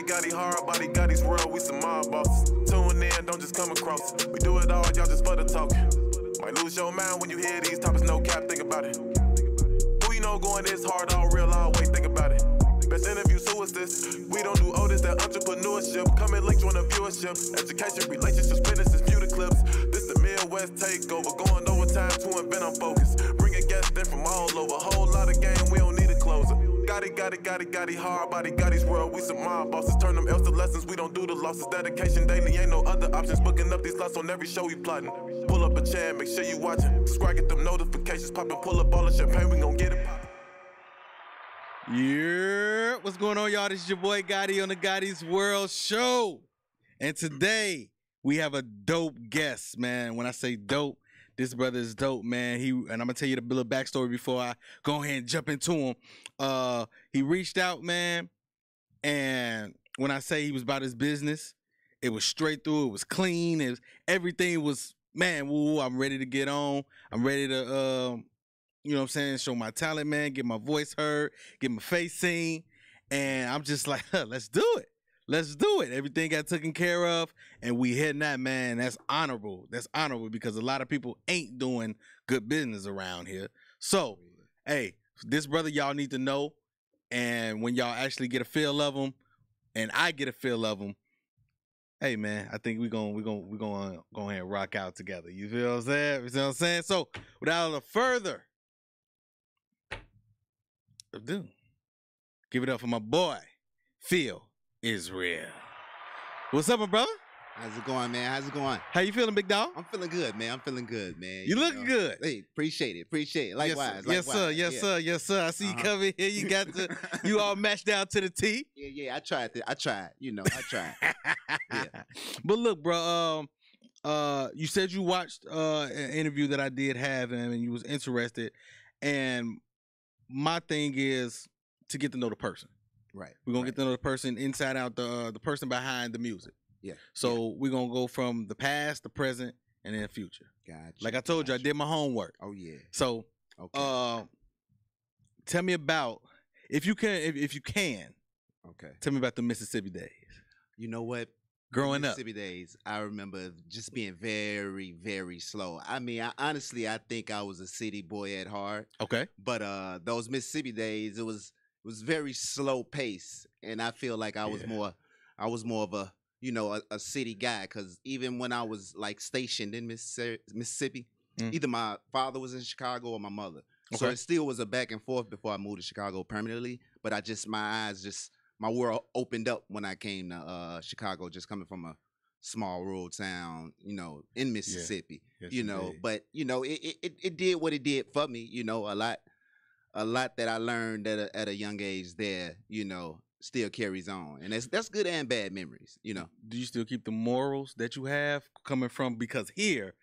Gotti, hard body, Gotti's world, we some mob bosses. Tune in, don't just come across. We do it all, y'all just for the talk. Might lose your mind when you hear these topics, no cap, think about it. Who you know going this hard, all real, always think about it. Best interview, so is this. We don't do Otis, that entrepreneurship. Come and link, join the viewership. Education, relationships, businesses, view the clips. This the Midwest takeover, going overtime to invent on focus. Bringing guests in from all over, whole lot of game, we don't need a closer. Gotti, hard body, Gotti's world, we some mob bosses. Turn them L's to lessons, we don't do the losses. Dedication daily, ain't no other options. Booking up these slots on every show we plotting. Pull up a chair, make sure you watching. Subscribe, get them notifications popping. Pull up all the champagne, we gon' get it poppin'. Yeah, what's going on, y'all? This is your boy Gotti on the Gotti's World Show. And today, we have a dope guest, man. When I say dope, this brother is dope, man. And I'm going to tell you the little backstory before I go ahead and jump into him. He reached out, man, and when I say he was about his business, it was straight through. It was clean. Everything was, man, woo, I'm ready to get on. I'm ready to, you know what I'm saying, show my talent, man, get my voice heard, get my face seen. And I'm just like, let's do it. Let's do it. Everything got taken care of, and we hitting that, man. That's honorable. That's honorable because a lot of people ain't doing good business around here. So, hey, this brother y'all need to know, and when y'all actually get a feel of him, and I get a feel of him, hey, man, I think we're gonna go ahead and rock out together. You feel what I'm saying? You know what I'm saying? So, without further ado, give it up for my boy, Pheel IsReal. What's up, my brother? How's it going, man? How's it going? How you feeling, big dog? I'm feeling good, man. I'm feeling good, man. You looking good. Hey, appreciate it. Appreciate it. Likewise. Yes, sir. Yes, yeah. sir. Yes, sir. I see you coming here. You got you all matched down to the T. Yeah. I tried. You know, I tried. Yeah. But look, bro. You said you watched an interview that I did have, and you was interested. And my thing is to get to know the person. Right. We're gonna get to know the person inside out, the person behind the music. Yeah. So we're gonna go from the past, the present, and then the future. Gotcha. Like I told you, I did my homework. Oh yeah. So tell me about, if you can, okay. Tell me about the Mississippi days. You know what? Growing up. Mississippi days, I remember just being very, very slow. I mean, I think I was a city boy at heart. Okay. But those Mississippi days, it was very slow pace, and I feel like I was more of a, you know, a city guy, because even when I was like stationed in Mississippi, either my father was in Chicago or my mother. So it still was a back and forth before I moved to Chicago permanently. But my world opened up when I came to Chicago, just coming from a small rural town, you know, in Mississippi. Yes, you know, but you know, it did what it did for me. You know, a lot that I learned at a young age there, you know, still carries on, and that's good and bad memories. You know. Do you still keep the morals that you have coming from, because here,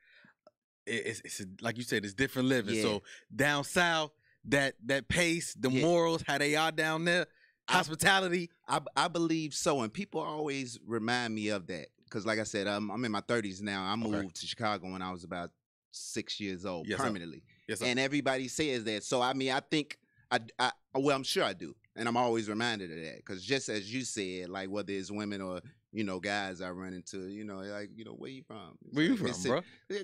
it's like you said, it's different living. Yeah. So down south, that pace, the morals, how they are down there, hospitality. I believe so, and people always remind me of that, because like I said, I'm in my 30s now. I moved to Chicago when I was about 6 years old, permanently. Yes, sir. And everybody says that. So I mean, I think well, I'm sure I do, and I'm always reminded of that, because just as you said, like whether it's women or, you know, guys I run into, you know, like, you know, where you from? Where you from, bro?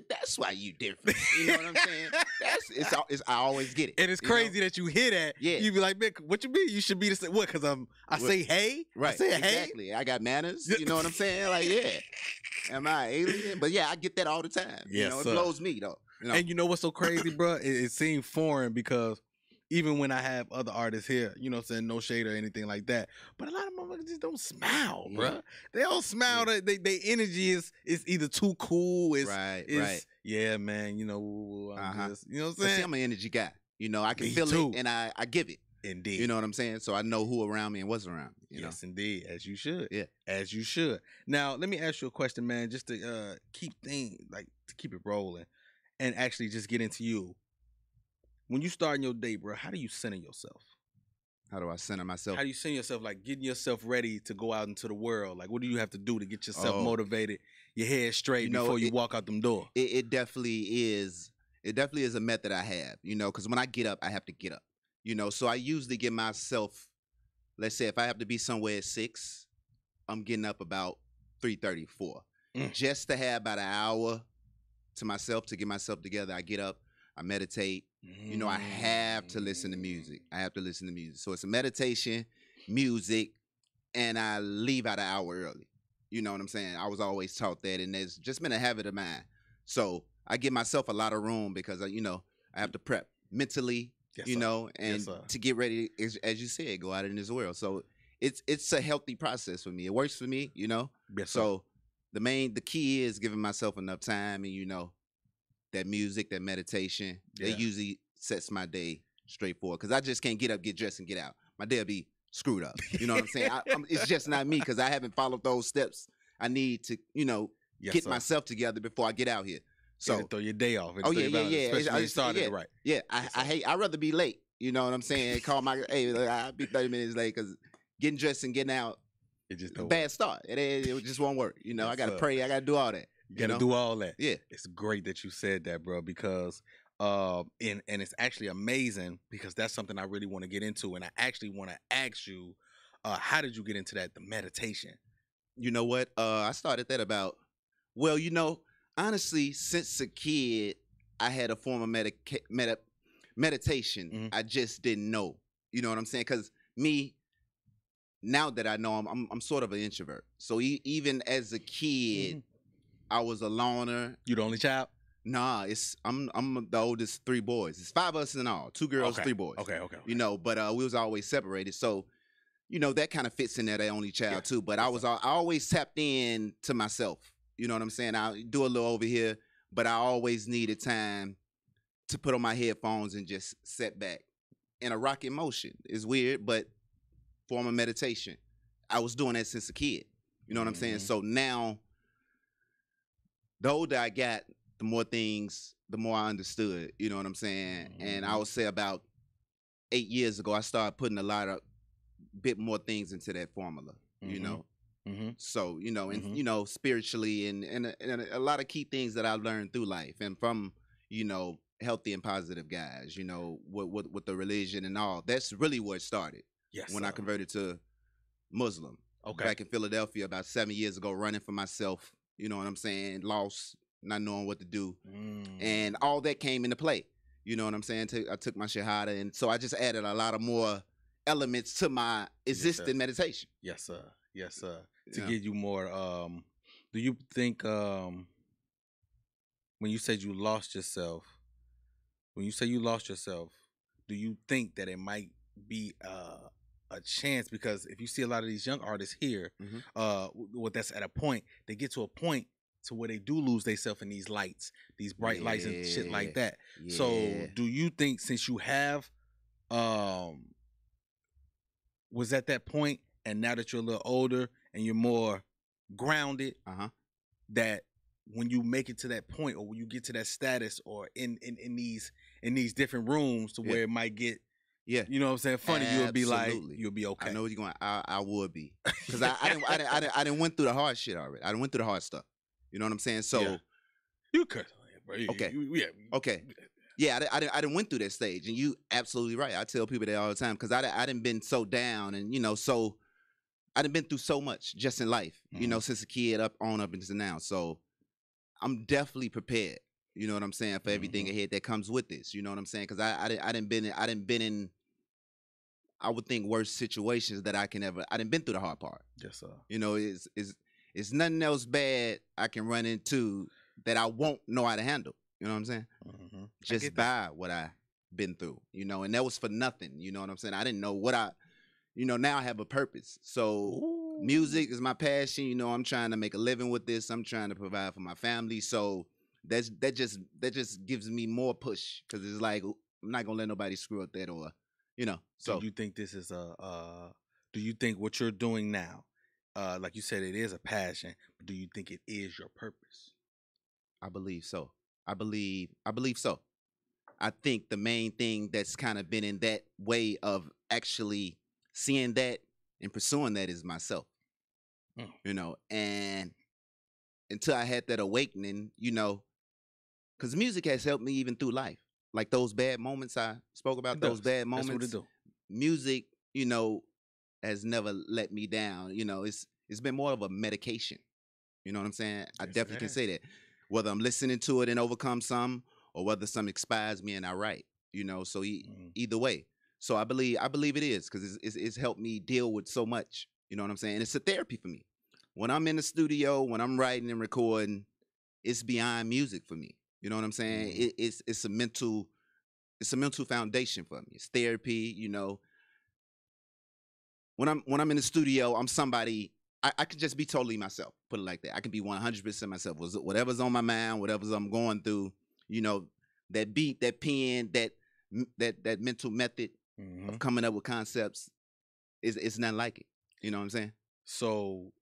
That's why you different. You know what I'm saying? I always get it. And it's crazy that you hear that. Yeah. You be like, man, what you mean? You should be the same. What? Because I say hey. Right. I say exactly. hey. I got manners. You know what I'm saying? Like, yeah. Am I an alien? But yeah, I get that all the time. Yes, you know, it sir. blows me though. You know? And you know what's so crazy, bro? It seems foreign, because even when I have other artists here, you know what I'm saying, no shade or anything like that, but a lot of motherfuckers just don't smile, bro. They don't smile. Their energy is either too cool. Right. Yeah, man, you know, I'm just, you know what I'm saying? See, I'm an energy guy. You know, I can Me feel too. it, and I give it. Indeed. You know what I'm saying? So I know who around me and what's around me. You Yes, indeed. As you should. Yeah. As you should. Now, let me ask you a question, man, just to keep it rolling, and actually just get into you. When you start in your day, bro, how do you center yourself? How do I center myself? How do you center yourself, like getting yourself ready to go out into the world? Like, what do you have to do to get yourself motivated, your head straight, before you walk out them door? It definitely is. It definitely is a method I have, you know, because when I get up, I have to get up, you know. So I usually give myself let's say if I have to be somewhere at 6, I'm getting up about 3:34, just to have about an hour to myself to get myself together. I get up, I meditate. You know, I have to listen to music. I have to listen to music. So it's a meditation, music, and I leave out an hour early. You know what I'm saying? I was always taught that, and it's just been a habit of mine. So I give myself a lot of room because, I have to prep mentally, Yes, you sir. know, and Yes, sir. to get ready, as you said, go out in this world. So it's a healthy process for me. It works for me, you know. Yes, sir. So the key is giving myself enough time, and that music, that meditation, Yeah. that usually sets my day straight forward. Because I just can't get up, get dressed, and get out. My day'll be screwed up. You know what I'm saying? It's just not me because I haven't followed those steps. I need to, Yes, get sir. myself together before I get out here. So So, throw your day off. oh yeah, Especially when you started yeah, it right. yeah. Yes, sir. I'd rather be late. You know what I'm saying? Call my hey, I'll be 30 minutes late because getting dressed and getting out, It just a don't bad work. start. It just won't work. You know, Yes, I gotta sir. pray. I gotta do all that. You got to know? do all that. Yeah. It's great that you said that, bro, because and it's actually amazing because that's something I really want to get into, and I actually want to ask you, how did you get into that, the meditation? You know what? I started that about, well, honestly, since a kid, I had a form of meditation. Mhm. I just didn't know. You know what I'm saying? Because me, now that I know, I'm sort of an introvert. So even as a kid, I was a loner. You the only child? Nah, I'm the oldest 3 boys. It's 5 of us in all, 2 girls, Okay. 3 boys. Okay. But we was always separated. So, that kind of fits in there, that only child Yeah. too. But Yes, I always tapped in to myself. You know what I'm saying? I do a little over here, but I always needed time to put on my headphones and just sit back in a rocking motion. It's weird, but form of meditation. I was doing that since a kid. You know what I'm saying? Mhm. So now, the older I got, the more I understood. You know what I'm saying? And I would say about 8 years ago, I started putting a bit more things into that formula. You know. Mm-hmm. So, and spiritually and a lot of key things that I learned through life and from, healthy and positive guys, with the religion and all. That's really where it started. Yes. When I converted to Muslim. Okay. Back in Philadelphia about 7 years ago, running for myself, you know what I'm saying? Lost, not knowing what to do. And all that came into play. You know what I'm saying? I took my shahada, and so I just added a lot of more elements to my existing meditation. Yes, sir. Yes, sir. To Yeah. give you more, do you think when you said you lost yourself, do you think that it might be a chance? Because if you see a lot of these young artists here, that's at a point, they get to a point to where they do lose themselves in these lights, these bright lights and shit like that. Yeah. So do you think since you have was at that point and now that you're a little older and you're more grounded, that when you make it to that point or when you get to that status or in these different rooms to where it might get you know what I'm saying, funny, Absolutely. you'll be okay. I know what you're going. I would be, because I didn't went through the hard shit already. I didn't went through the hard stuff. You know what I'm saying? So you could, bro. Okay. Okay. Yeah, I didn't went through that stage, and you absolutely right. I tell people that all the time because I didn't been so down, and so I didn't been through so much just in life, since a kid up into now. So I'm definitely prepared. You know what I'm saying, for everything ahead that comes with this. You know what I'm saying? Because I didn't been in, I would think, worse situations that I didn't been through the hard part. Yes, sir. It's nothing else bad I can run into that I won't know how to handle. You know what I'm saying? Just by what I've been through, and that was for nothing. You know what I'm saying? I didn't know what now I have a purpose. So music is my passion. I'm trying to make a living with this. I'm trying to provide for my family. So that just gives me more push, because it's like, I'm not gonna let nobody screw up that, or So do you think this is do you think what you're doing now, like you said, it is a passion, but do you think it is your purpose? I believe so. I believe so. I think the main thing that's kind of been in that way of actually seeing that and pursuing that is myself. And until I had that awakening, because music has helped me even through life. Like those bad moments I spoke about, those bad moments. That's what it do. Music, has never let me down. You know, it's been more of a medication. You know what I'm saying? I Yes, definitely it can has. say that. Whether I'm listening to it and overcome some, or whether some inspires me and I write. You know, so either way. So I believe it is, because it's helped me deal with so much. You know what I'm saying? And it's a therapy for me. When I'm in the studio, when I'm writing and recording, it's beyond music for me. You know what I'm saying? It's a mental foundation for me. It's therapy. You know, when I'm in the studio, I'm somebody. I could just be totally myself. Put it like that. I can be 100% myself. Whatever's on my mind, whatever's I'm going through. You know, that beat, that pen, that mental method of coming up with concepts is nothing like it. You know what I'm saying? So,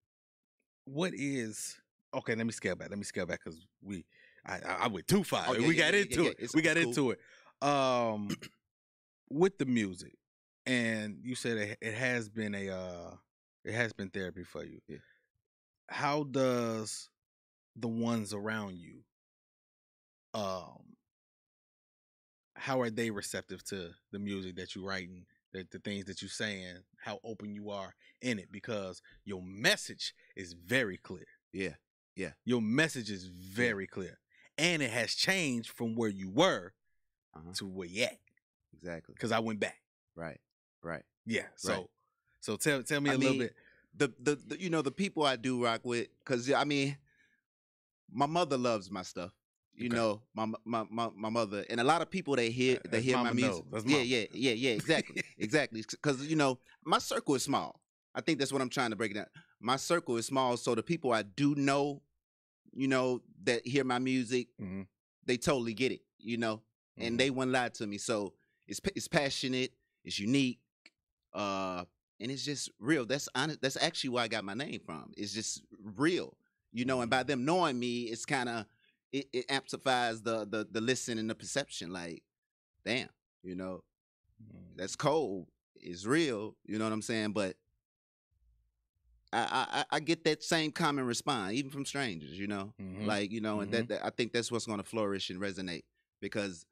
what is okay? Let me scale back. Because I went too far. Oh, yeah, we yeah, got yeah, into yeah, it. it's We got cool. into it. With the music, and you said it has been therapy for you. Yeah. How does the ones around you, how are they receptive to the music that you writing, the things that you saying, how open you are in it? Because your message is very clear. Yeah. Yeah. Your message is very clear. And it has changed from where you were to where you at. Exactly. Because I went back. Right. Right. Yeah. So Right. so tell me a little bit. The you know, the people I do rock with, because I mean, my mother loves my stuff. You Okay. know, my mother, and a lot of people they hear That's my mama music. knows. That's Yeah, exactly. Exactly. Because you know, my circle is small. I think that's what I'm trying to break it down. My circle is small, so the people I do know, you know, that hear my music, they totally get it, you know, and they wouldn't lie to me. So it's passionate, it's unique, and it's just real. That's honest. That's actually where I got my name from. It's just real, you know. And by them knowing me, it's kind of it amplifies the listen and the perception. Like, damn, you know, that's cold. It's real. You know what I'm saying? But I get that same common response, even from strangers, you know, like, you know, and that I think that's what's going to flourish and resonate, because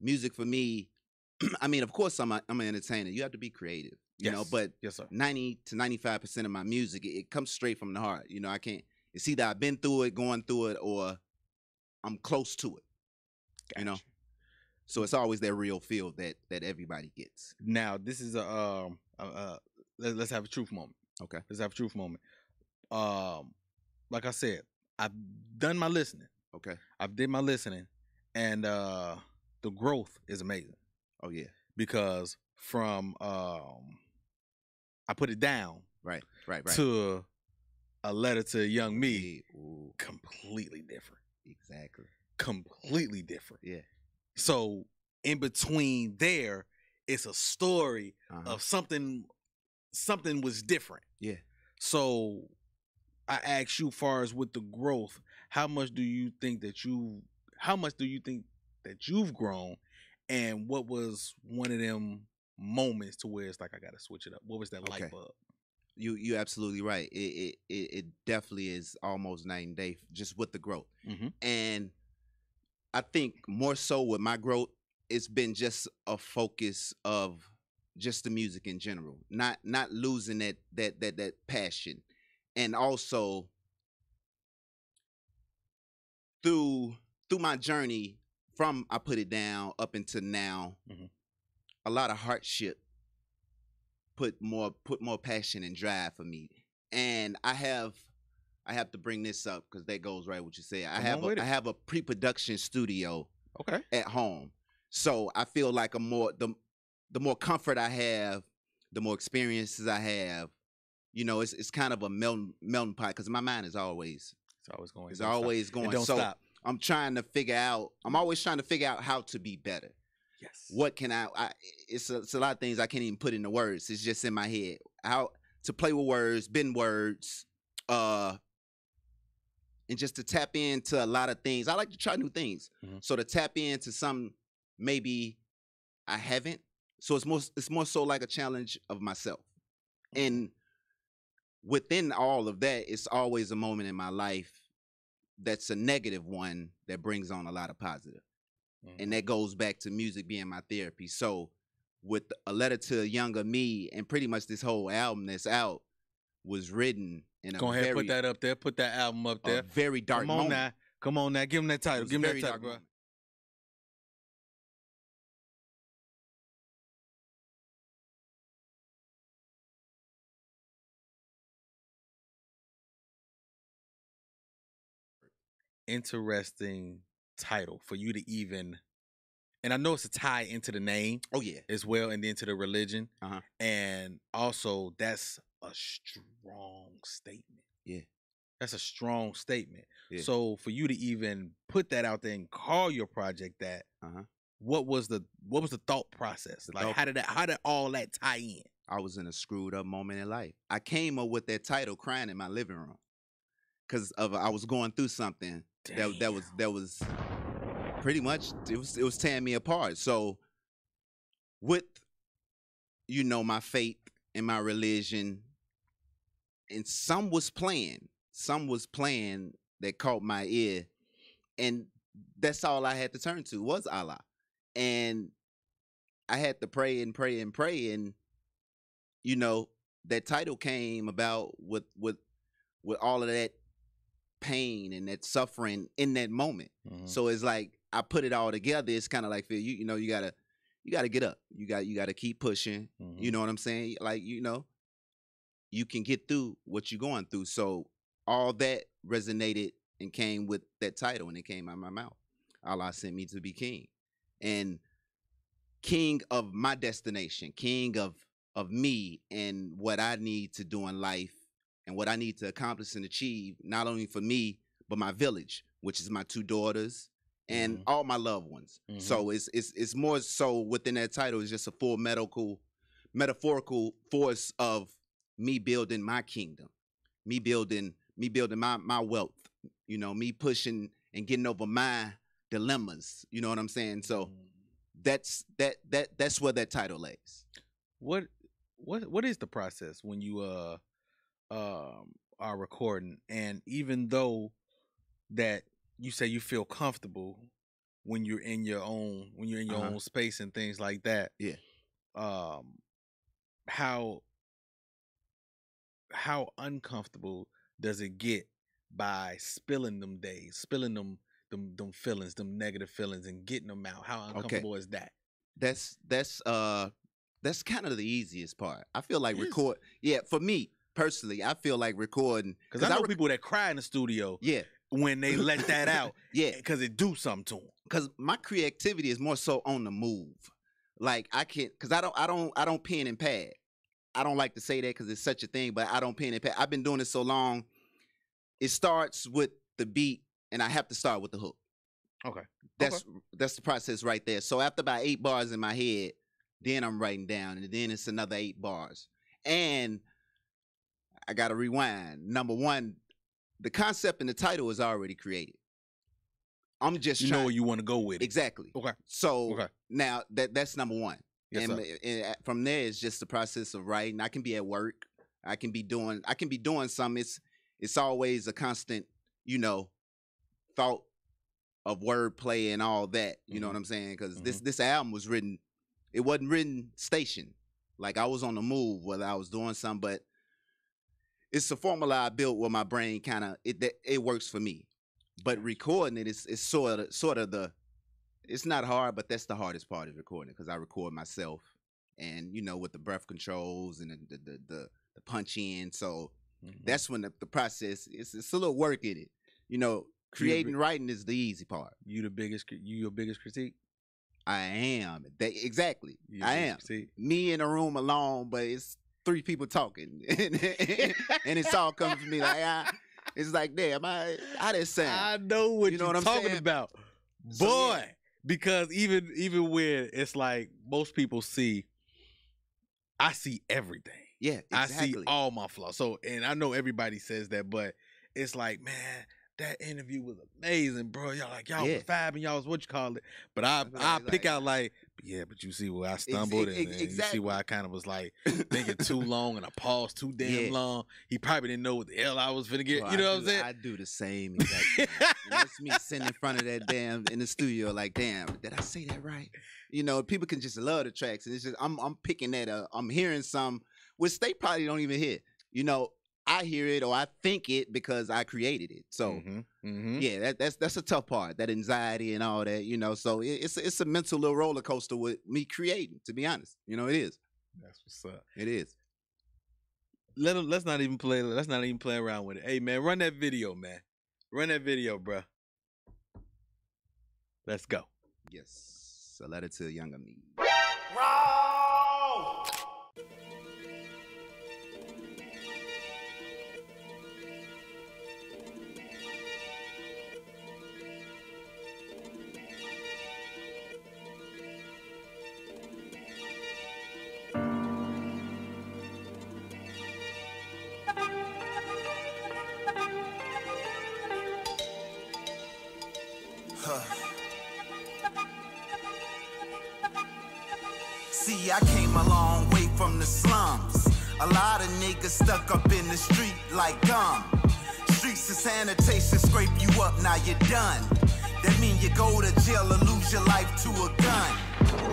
music for me, I mean, of course I'm an entertainer. You have to be creative, you know, but yes, sir. 90 to 95% of my music, it comes straight from the heart. You know, I can't, it's either I've been through it, going through it, or I'm close to it, you know? So it's always that real feel that everybody gets. Now, this is let's have a truth moment. Okay. Let's have a truth moment. Like I said, I've done my listening. Okay. I've did my listening, and the growth is amazing. Oh yeah. Because from I put it down, right, to a letter to young me, Ooh. Completely different. Exactly. Completely different. Yeah. So in between there, it's a story of something was different. Yeah. So I ask you, far as with the growth, how much do you think that you've grown, and what was one of them moments to where it's like, I gotta switch it up? What was that light bulb? You're absolutely right. It definitely is almost night and day just with the growth. And I think more so with my growth, it's been just a focus of just the music in general, not losing that passion, and also through my journey from I put it down up until now, a lot of hardship put more passion and drive for me. And I have to bring this up because that goes right what you say. I have a pre-production studio at home. So I feel like the more comfort I have, the more experiences I have, you know, it's kind of a melting pot, because my mind is always going. It's always going. It don't so stop. I'm always trying to figure out how to be better. Yes. What can it's a lot of things I can't even put into words. It's just in my head. How to play with words, bend words, and just to tap into a lot of things. I like to try new things. So to tap into some maybe I haven't. So it's more so like a challenge of myself. And within all of that, it's always a moment in my life that's a negative one that brings on a lot of positive. And that goes back to music being my therapy. So with a letter to a younger me, and pretty much this whole album that's out was written in a Go ahead, put that up there. Put that album up there. very dark Come on moment. now. Come on now. Give him that title. Give him that title, bro. Moment. Interesting title for you to even, and I know it's a tie into the name. Oh yeah, as well, and then to the religion. Uh-huh. And also that's a strong statement. Yeah, that's a strong statement. Yeah. So for you to even put that out there and call your project that, what was the thought process? Like how did all that tie in? I was in a screwed up moment in life. I came up with that title crying in my living room because I was going through something that was pretty much it was tearing me apart. So with my faith and my religion, and some was playing that caught my ear, and that's all I had to turn to was Allah. And I had to pray and pray and pray, and that title came about with all of that pain and that suffering in that moment. So it's like I put it all together. It's kind of like, Phil, you gotta get up. You gotta keep pushing. You know what I'm saying? Like, you can get through what you're going through. So all that resonated and came with that title, and it came out of my mouth. Allah sent me to be king, and king of my destination, king of me and what I need to do in life and what I need to accomplish and achieve, not only for me, but my village, which is my 2 daughters and all my loved ones. So it's more so within that title is just a full metaphorical force of me building my kingdom, me building my wealth, me pushing and getting over my dilemmas. You know what I'm saying? So that's where that title lays. What is the process when you are recording? And even though that you say you feel comfortable when you're in your own own space and things like that, how uncomfortable does it get by spilling them days, spilling them feelings, them negative feelings, and getting them out? How uncomfortable is that? That's kind of the easiest part. I feel like for me personally, I feel like recording, because I know people that cry in the studio. Yeah. When they let that out. Yeah. Because it do something to them. Because my creativity is more so on the move. Like I can't, because I don't pen and pad. I don't like to say that because it's such a thing, but I don't pen and pad. I've been doing it so long. It starts with the beat, and I have to start with the hook. Okay. That's the process right there. So after about 8 bars in my head, then I'm writing down, and then it's another 8 bars. And I got to rewind. Number one, the concept and the title is already created. I'm just know where you want to go with it. Exactly. Okay. So now that's number one. Yes, and from there, it's just the process of writing. I can be at work. I can be doing something. It's always a constant, thought of wordplay and all that. You know what I'm saying? Because this album was written. It wasn't written station. Like I was on the move, whether I was doing something, but it's a formula I built where my brain kind of it works for me. But recording it is sort of the, it's not hard, but that's the hardest part of recording it, because I record myself, and with the breath controls and the punch in. So that's when the process it's a little work in it. Creating writing is the easy part. You your biggest critique? I am. Exactly. I am. Critique. Me in a room alone, but it's 3 people talking, and it's all coming from me. Like it's like, damn, how that sound? I know what you're talking about, boy. So, yeah. Because even when it's like most people I see everything. Yeah, exactly. I see all my flaws. So, and I know everybody says that, but it's like, man, that interview was amazing, bro. Y'all was vibing, y'all was what you call it. But I pick out like Yeah, but you see where I stumbled, and you see why I kind of was like thinking too long, and I paused too damn long. He probably didn't know what the hell I was finna get. Well, you know what I'm saying? I do the same exact thing. That's me sitting in front of that damn in the studio, like, damn, did I say that right? You know, people can just love the tracks, and it's just I'm picking that up. I'm hearing some which they probably don't even hear. You know, I hear it or I think it because I created it. So yeah, that's a tough part, that anxiety and all that, you know. So it's a mental little roller coaster with me creating, to be honest. You know, it is. That's what's up. It is. Let's not even play around with it. Hey man, run that video, man. Run that video, bro. Let's go. Yes. A letter to a younger me. See, I came a long way from the slums. A lot of niggas stuck up in the street like gum. Streets of sanitation scrape you up, now you're done. That mean you go to jail or lose your life to a gun.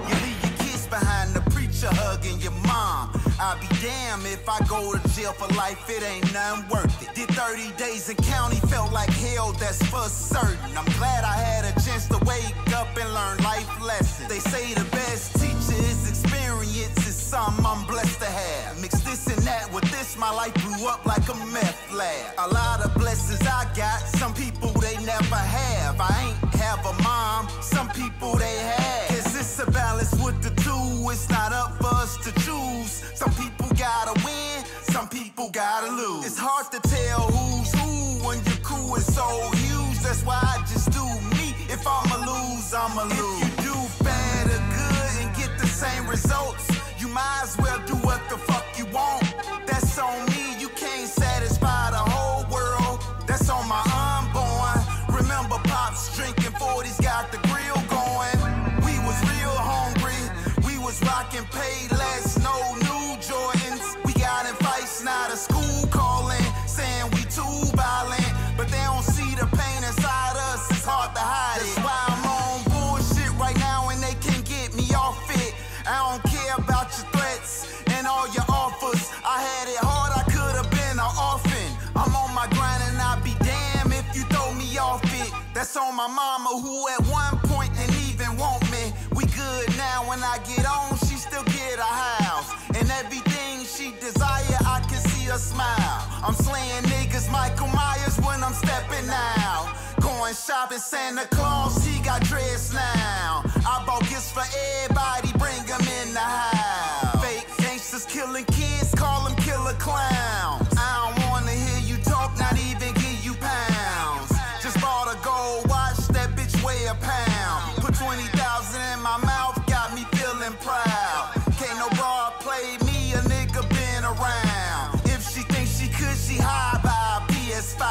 You leave your kids behind, the preacher hugging your mom. I'll be damned if I go to jail for life, it ain't nothing worth it. Did 30 days in county, felt like hell, that's for certain. I'm glad I had a chance to wake up and learn life lessons. They say the best teacher is experience, is something I'm blessed to have. Mix this and that with this, my life blew up like a meth lab. A lot of blessings I got, some people they never have. I ain't have a mom, some people they have. Cause it's a balance with the two, it's not up for us to choose. Some people gotta win, some people gotta lose. It's hard to tell who's who when your crew is so huge. That's why I just do me. If I'ma lose, I'ma lose. If you do bad or good and get the same results, you might as well do what the fuck you want. That's on me, you can't satisfy the whole world. That's on my unborn. Remember Pops drinking 40s, got the grill going. We was real hungry, we was rocking Payless, no new Jordans. We got in fights, now the school calling, saying we too violent. But they don't see the pain inside us, it's hard to hide it. That's why I'm on bullshit right now and they can't get me off it. I don't care about your threats and all your offers. I had it hard, I could have been an orphan. I'm on my grind and I'll be damned if you throw me off it. That's on my mama who at one point didn't even want me. We good now, when I get on, she still get a house. And everything she desire, I can see her smile. I'm slaying niggas, Michael Myers when I'm stepping out. Going shopping, Santa Claus, he got dressed now. I bought gifts for everybody, bring them in the house. Fake gangsters killing kids, call them killer clowns. I don't wanna hear you talk, not even give you pounds. Just bought a gold watch, that bitch weigh a pound. Put 20,000 in my mouth, got me feeling proud. Can't no broad play me, a nigga been around. If she thinks she could, she high by a PS5.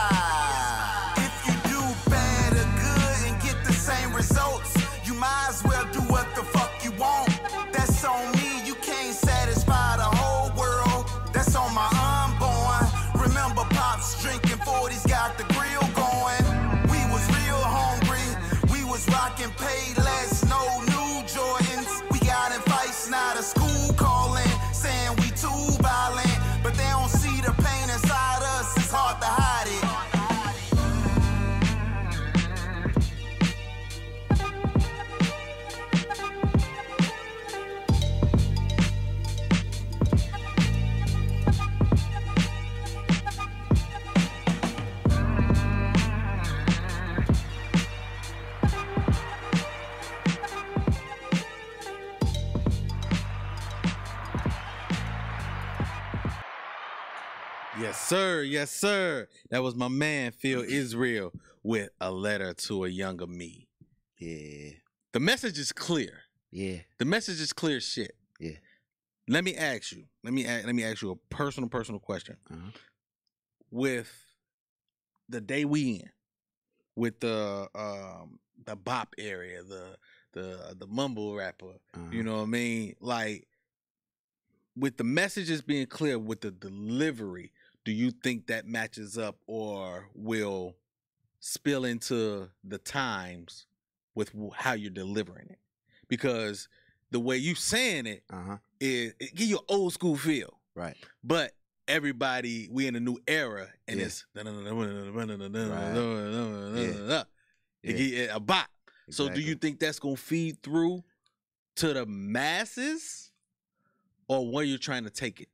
If you do bad or good and get the same results, you might as well do what the fuck you want. That's on me, you can't satisfy the whole world. That's on my unborn. Remember Pops drinking 40s, got the grill going. We was real hungry, we was rocking Payless, no new Jordans. We got in fights, now the school calling, saying we too violent. But they don't see the pain inside us, it's hard to hide it. Yes, sir. Yes, sir. That was my man, Pheel IsReal, with A Letter to a Younger Me. Yeah. The message is clear. Yeah. The message is clear shit. Yeah. Let me ask you. Let me ask you a personal question. With the day we in, with the bop area, the mumble rapper. Uh-huh. You know what I mean? Like with the messages being clear with the delivery, do you think that matches up or will spill into the times with how you're delivering it? Because the way you saying it it give you an old school feel, Right. but everybody, we in a new era, and Yeah. it's it a bop. So do you think that's gonna feed through to the masses, or where you're trying to take it?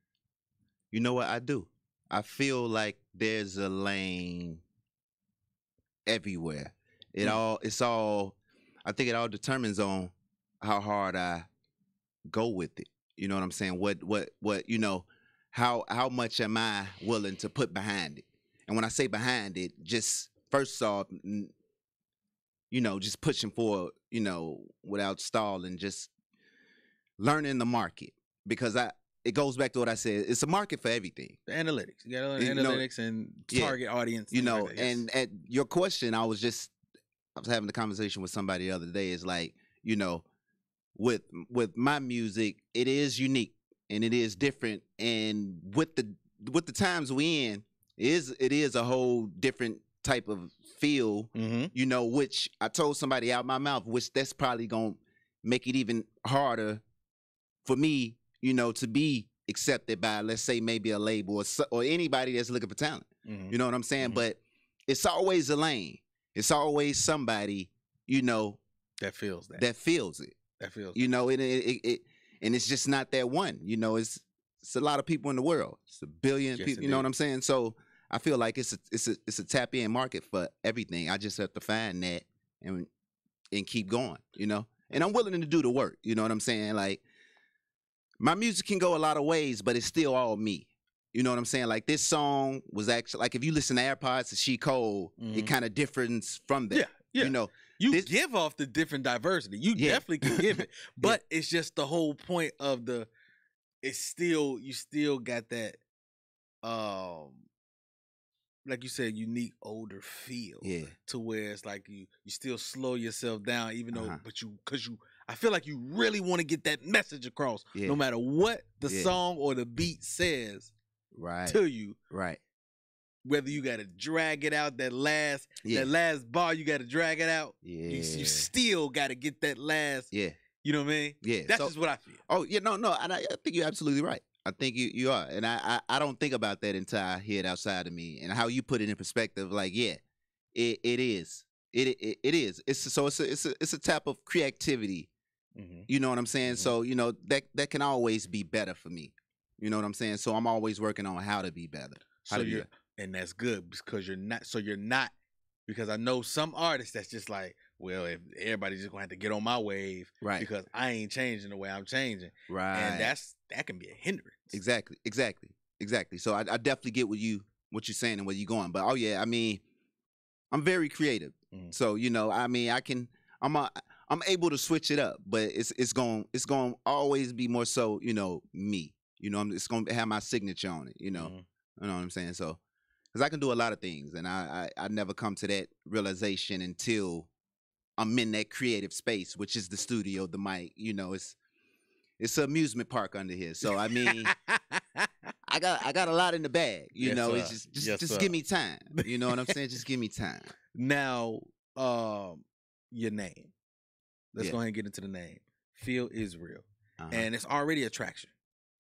You know what I do? I feel like there's a lane everywhere. It's all. I think it all determines on how hard I go with it. You know what I'm saying? What you know, how much am I willing to put behind it? And when I say behind it, just first off, you know, just pushing forward, you know, without stalling, just learning the market. Because it goes back to what I said. It's a market for everything. The analytics. You gotta learn You know, analytics and target audience. You know, like that, yes. and at your question, I was having a conversation with somebody the other day. It's like, you know, with my music, it is unique and it is different. And with the times we in, it is a whole different type of feel, you know, which I told somebody out my mouth, which that's probably gonna make it even harder for me, you know, to be accepted by, let's say, maybe a label or anybody that's looking for talent. You know what I'm saying? But it's always a lane. It's always somebody, you know, that feels that. That feels it. That feels. You know, and it's just not that one. You know, it's a lot of people in the world. It's a billion people. Indeed. You know what I'm saying? So I feel like it's a tap in market for everything. I just have to find that and keep going. You know, and I'm willing to do the work. You know what I'm saying? Like, my music can go a lot of ways, but it's still all me. You know what I'm saying? Like, this song was actually, like, if you listen to AirPods to She Cold, it kind of differs from that. Yeah. You know, you give off the different diversity. You definitely can give it. But it's just the whole point of you still got that, like you said, unique older feel. Yeah. To where it's like you still slow yourself down, even though, because I feel like you really want to get that message across, no matter what the song or the beat says to you. Right. Whether you got to drag it out, that last bar, you got to drag it out. Yeah. You still got to get that last. Yeah. You know what I mean? Yeah. That's just what I feel. Oh, yeah, no. And I think you're absolutely right. I think you are. And I don't think about that until I hear it outside of me. And how you put it in perspective, like, it is. It is. It's a type of creativity. You know what I'm saying? So, you know, that can always be better for me. You know what I'm saying? So I'm always working on how to be better. And that's good because you're not, because I know some artists that's just like, well, if everybody's just gonna have to get on my wave, right? Because I ain't changing the way I'm changing, right? And that can be a hindrance. Exactly. So I definitely get what you're saying and where you're going. But I mean, I'm very creative. So, you know, I mean, I'm able to switch it up, but it's going to always be more so, you know, me. You know, it's going to have my signature on it. You know, you know what I'm saying? So, because I can do a lot of things, and I never come to that realization until I'm in that creative space, which is the studio, the mic. You know, it's an amusement park under here. So I mean, I got a lot in the bag. You know, sir. it's just give me time. You know what I'm saying? Just give me time. Now, your name. Let's go ahead and get into the name. Pheel IsReal. And it's already attraction.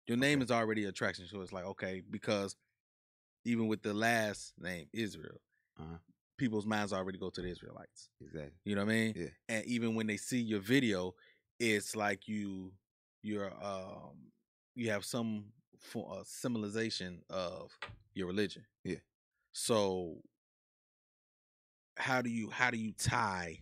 Your name is already attraction. So it's like, okay, because even with the last name, Israel, people's minds already go to the Israelites. Exactly. You know what I mean? Yeah. And even when they see your video, it's like you have some symbolization of your religion. Yeah. So how do you tie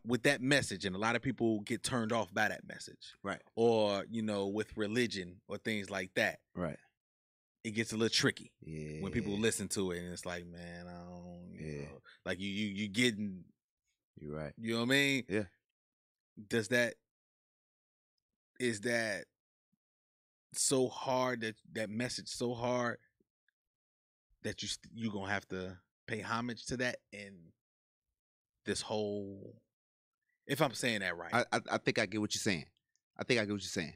with that message? And a lot of people get turned off by that message, right? Or, you know, with religion or things like that, right? It gets a little tricky, when people listen to it, and it's like, man, I don't, you know, like you getting, you're right. You know what I mean? Yeah. Is that so hard, that message so hard that you gonna have to pay homage to that in this whole? If I'm saying that right. I think I get what you're saying. I think I get what you're saying.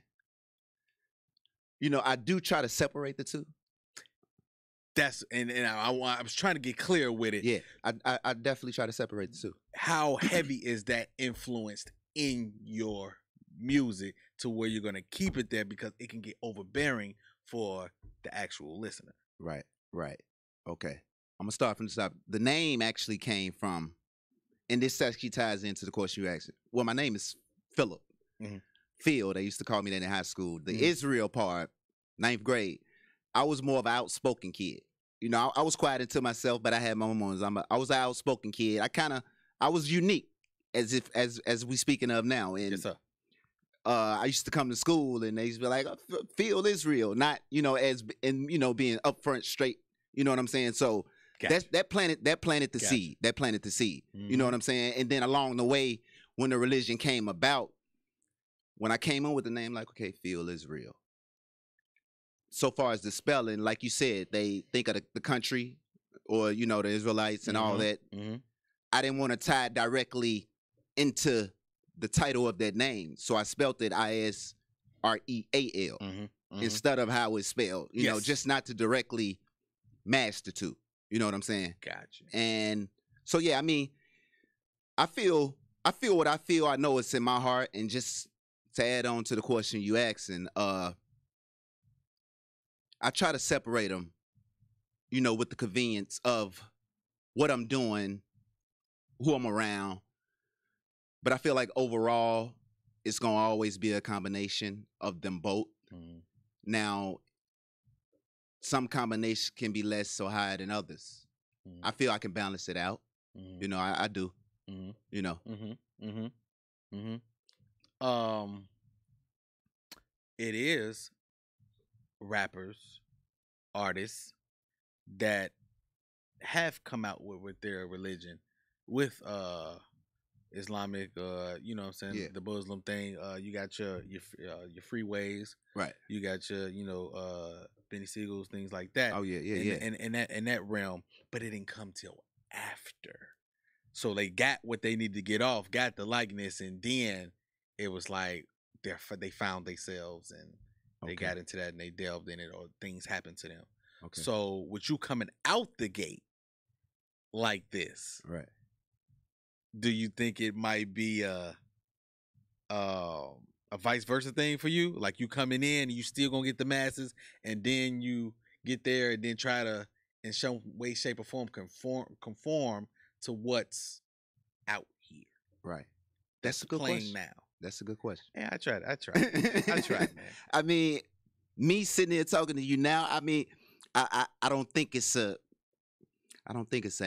You know, I do try to separate the two. That's and I was trying to get clear with it. Yeah, I definitely try to separate the two. How heavy is that influenced in your music to where you're gonna keep it there because it can get overbearing for the actual listener. Right. Okay. I'm gonna start from the top. The name actually came from, and this actually ties into the question you asked. Well, my name is Philip. Mhm. Phil, they used to call me that in high school. The Mhm. Israel part, 9th grade, I was more of an outspoken kid. You know, I was quiet to myself, but I had my moments. I was an outspoken kid. I was unique, as we speaking of now. And Yes, sir. I used to come to school and they used to be like, Pheel IsReal, not, you know, being upfront straight, you know what I'm saying? So Gotcha. that planted the Gotcha. seed. That planted the seed. You Mhm. know what I'm saying? And then along the way, when the religion came about, when I came in with the name, like, okay, Pheel IsReal. So far as the spelling, like you said, they think of the country or, you know, the Israelites and all that. Mm-hmm. I didn't want to tie it directly into the title of that name. So I spelled it ISREAL Mm-hmm. instead of how it's spelled, you know, Yes. just not to directly match the two. You know what I'm saying? Gotcha. And so, yeah, I mean, I feel what I feel. I know it's in my heart. And just to add on to the question you asked, and I try to separate them, you know, with the convenience of what I'm doing, who I'm around. But I feel like overall, it's going to always be a combination of them both. Mm-hmm. Now, some combinations can be less so high than others. Mm-hmm. I feel I can balance it out. Mm-hmm. You know, I do. Mm-hmm. You know. Mm-hmm. Mm-hmm. Mm-hmm. It is rappers, artists that have come out with their religion, with Islamic, you know what I'm saying, Yeah. the Muslim thing. You got your freeways, Right. you got your, you know, Benny Siegels, things like that. Oh yeah, in that realm, but it didn't come till after. So they got what they need to get off, got the likeness, and then it was like they found themselves and they Okay. got into that and they delved in it, or things happened to them. Okay. So with you coming out the gate like this, Right. do you think it might be a vice versa thing for you? Like you coming in, you still gonna get the masses, and then you get there and then try to, in some way, shape, or form, conform to what's out here. Right. That's a good playing question. now. That's a good question. Yeah, I tried, man. I mean, me sitting here talking to you now, I mean, I don't think it's an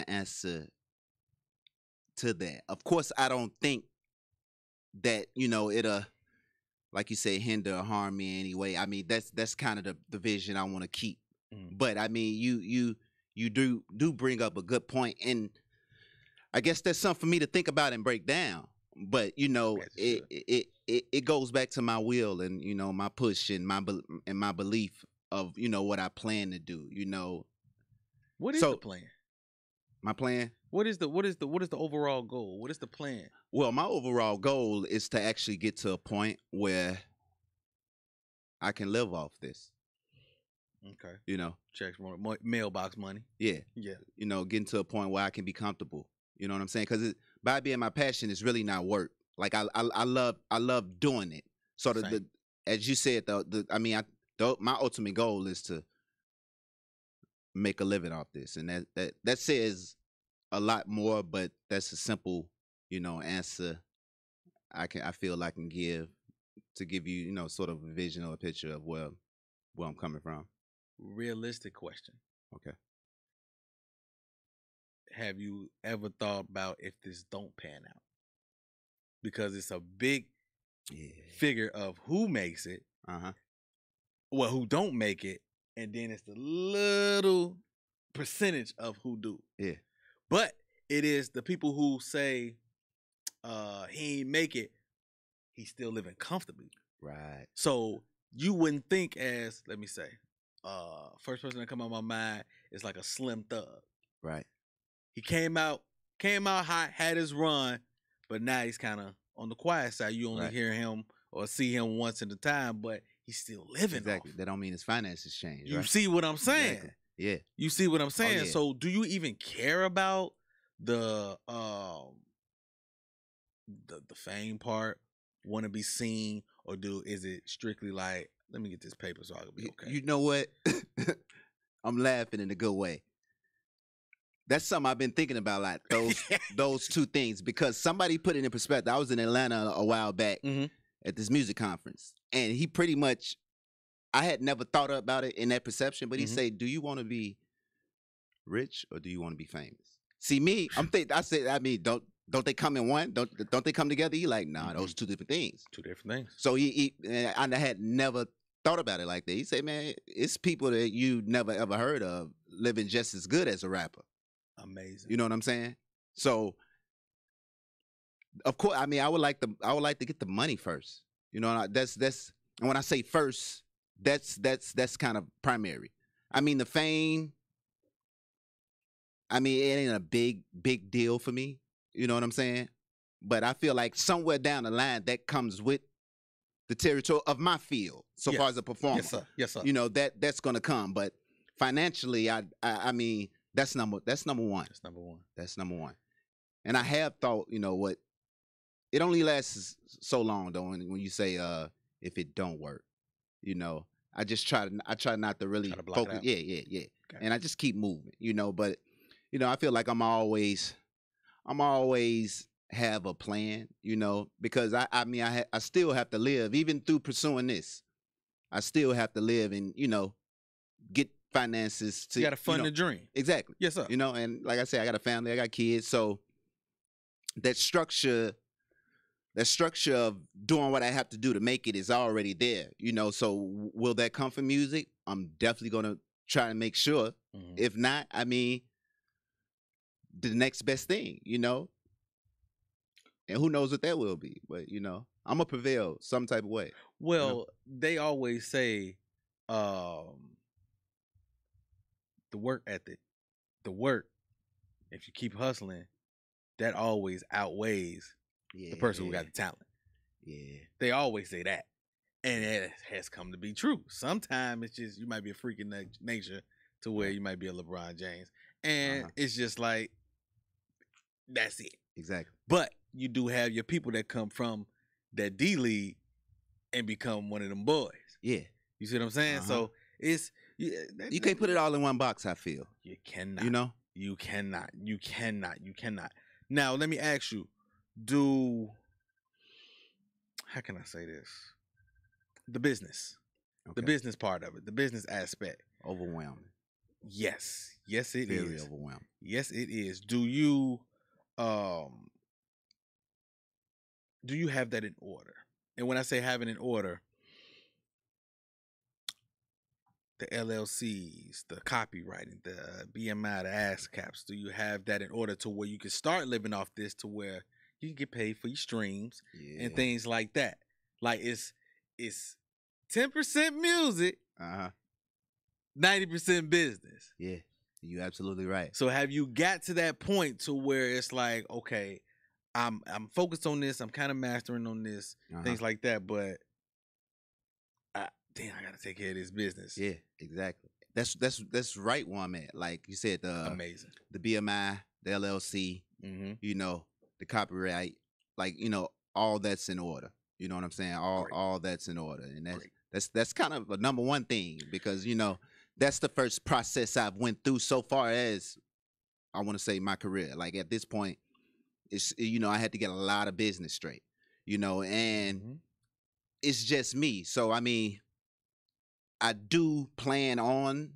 answer to that. Of course, I don't think that, you know, it'll, like you say, hinder or harm me in any way. I mean, that's kind of the vision I want to keep. But I mean, you do bring up a good point, and I guess that's something for me to think about and break down. But you know, it goes back to my will and, you know, my push and my belief of, you know, what I plan to do. You know, what is the plan? My plan? What is the overall goal? What is the plan? Well, my overall goal is to actually get to a point where I can live off this. Okay. You know, checks, more mailbox money. Yeah. Yeah. You know, getting to a point where I can be comfortable. You know what I'm saying? Because by being my passion, it's really not work. Like I love doing it. So the as you said, my ultimate goal is to make a living off this, and that says a lot more, but that's a simple, you know, answer I feel I can give to give you, you know, sort of a vision or a picture of where I'm coming from. Realistic question. Okay. Have you ever thought about if this don't pan out? Because it's a big figure of who makes it, well, who don't make it, and then it's the little percentage of who do. Yeah. But it is the people who say he ain't make it, he's still living comfortably. Right. So you wouldn't think as, let me say, first person that come out my mind is like a Slim Thug. Right. He came out hot, had his run, but now he's kind of on the quiet side. You only Right. hear him or see him once at a time, but he's still living Exactly. off. That don't mean his finances change. You right? see what I'm saying? Exactly. Yeah. You see what I'm saying? yeah. So do you even care about the fame part? Want to be seen, or is it strictly like, let me get this paper so I can be okay? You know what? I'm laughing in a good way. That's something I've been thinking about a lot. Those two things, because somebody put it in perspective. I was in Atlanta a while back Mhm. at this music conference, and he pretty much, I had never thought about it in that perception, but he Mhm. said, "Do you want to be rich or do you want to be famous?" See me, I said, I mean, don't they come in one? Don't they come together? He like, nah, those two different things. Two different things. So and I had never thought about it like that. He said, man, it's people that you never ever heard of living just as good as a rapper. Amazing. You know what I'm saying? So, of course, I mean, I would like to get the money first. You know, that's and when I say first, that's kind of primary. I mean, the fame, I mean, it ain't a big deal for me. You know what I'm saying? But I feel like somewhere down the line that comes with the territory of my field, so Yes. far as a performer. Yes, sir. Yes, sir. You know, that's gonna come. But financially, I mean, that's number one. That's number one. That's number one. And I have thought, you know what? It only lasts so long though. When you say if it don't work, you know, I try not to really Try to block it focus. out. Yeah. Okay. And I just keep moving, you know. But you know, I feel like I'm always have a plan, you know, because I mean I still have to live even through pursuing this. I still have to live and, you know, get finances to, You got to fund you know, the dream. Exactly. Yes, sir. You know, and like I said, I got a family, I got kids, so that structure of doing what I have to do to make it is already there, you know. So will that come from music? I'm definitely gonna try to make sure. Mhm. If not, I mean, the next best thing, you know. And who knows what that will be, but you know, I'm gonna prevail some type of way. Well, they always say the work ethic, the work, if you keep hustling, that always outweighs Yeah. the person who got the talent. Yeah. They always say that. And it has come to be true. Sometimes it's just, you might be a freak in nature to where you might be a LeBron James. And it's just like, that's it. Exactly. But you do have your people that come from that D League and become one of them boys. Yeah. You see what I'm saying? So it's You can't put it all in one box, I feel. You cannot. You know? You cannot. Now let me ask you, how can I say this? The business. The business part of it, the business aspect. Overwhelming. Yes. Yes, it is. Very overwhelming. Yes, it is. Do you have that in order? And when I say have it in order, the LLCs, the copywriting, the BMI, the ASCAPs, do you have that in order to where you can start living off this to where you can get paid for your streams and things like that? Like it's 10% music, 90% business. Yeah, you're absolutely right. So have you got to that point to where it's like, okay, I'm focused on this, I'm kind of mastering on this, things like that, but I gotta take care of this business. Yeah, exactly. That's right where I'm at. Like you said, amazing. The BMI, the LLC, you know, the copyright, like, you know, all that's in order. You know what I'm saying? All that's in order. And that's kind of a number one thing, because, you know, that's the first process I've went through so far as, I want to say, my career. Like at this point, it's, you know, I had to get a lot of business straight, you know, and it's just me. So, I mean, I do plan on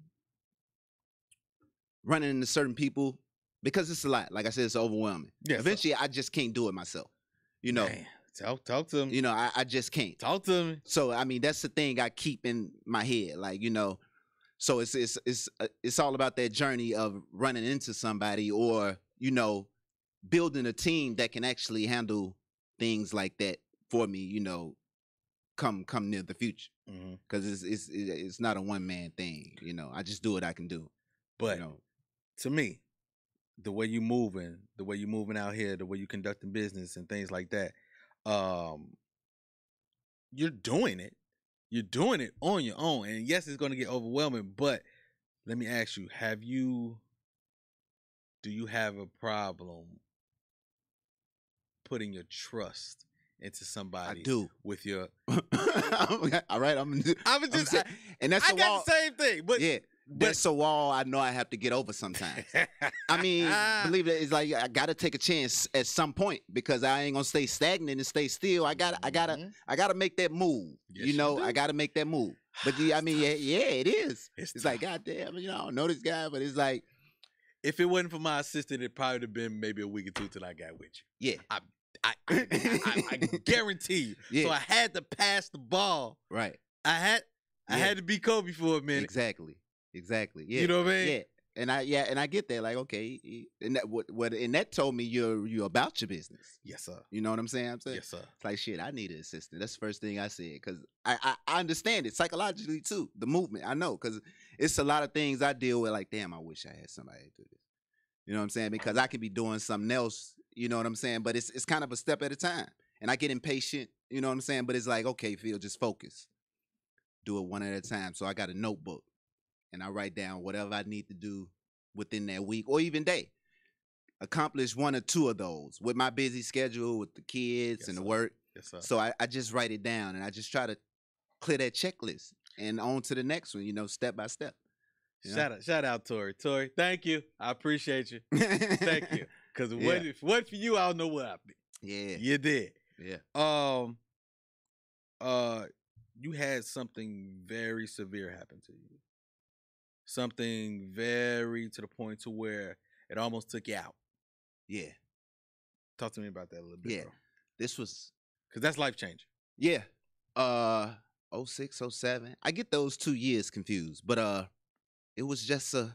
running into certain people because it's a lot. Like I said, it's overwhelming. Yes, eventually, I just can't do it myself. You know, man, talk to him. You know, I just can't talk to me. So I mean, that's the thing I keep in my head. Like, you know, so it's all about that journey of running into somebody, or, you know, building a team that can actually handle things like that for me. You know, come near the future, because it's not a one man thing. You know, I just do what I can do. But you know, to me, the way you moving out here, the way you conducting business and things like that, um, you're doing it. You're doing it on your own. And yes, it's going to get overwhelming, but let me ask you, do you have a problem putting your trust into somebody I do. with your All right, and that's I a got wall. the same thing, but Yeah, that's a wall I know I have to get over sometimes. I mean, believe it, it's like I gotta take a chance at some point because I ain't gonna stay stagnant and stay still. I gotta make that move. Yes, you know, you do. I gotta make that move. But I mean, yeah, it is. It's like, goddamn, I don't know this guy, but it's like, if it wasn't for my assistant, it probably would have been maybe a week or two till I got with you. yeah, I guarantee you. Yeah. So I had to pass the ball. right, I had to be Kobe for a minute. exactly. Yeah, You know what I mean? Yeah, and I get that. Like, okay, and that told me you're about your business. Yes, sir. You know what I'm saying? Yes, sir. It's like, shit, I need an assistant. That's the first thing I said because I understand it psychologically too. The movement, I know, because it's a lot of things I deal with. Like, damn, I wish I had somebody to do this. You know what I'm saying? Because I could be doing something else. You know what I'm saying? But it's kind of a step at a time, and I get impatient. You know what I'm saying? But it's like, okay, Phil, just focus. Do it one at a time. So I got a notebook, and I write down whatever I need to do within that week or even day. Accomplish one or two of those with my busy schedule with the kids and the work. Yes, sir. So I just write it down and I just try to clear that checklist and on to the next one, step by step. Shout out, Tori. Tori, thank you. I appreciate you. Thank you. Because if it wasn't for you, I don't know what I'd be. Yeah. You did. Yeah. You had something very severe happen to you. Something very to the point to where it almost took you out. Yeah. Talk to me about that a little bit, Yeah. bro. This was, Because that's life changing. yeah. 06, 07. I get those 2 years confused, but it was just it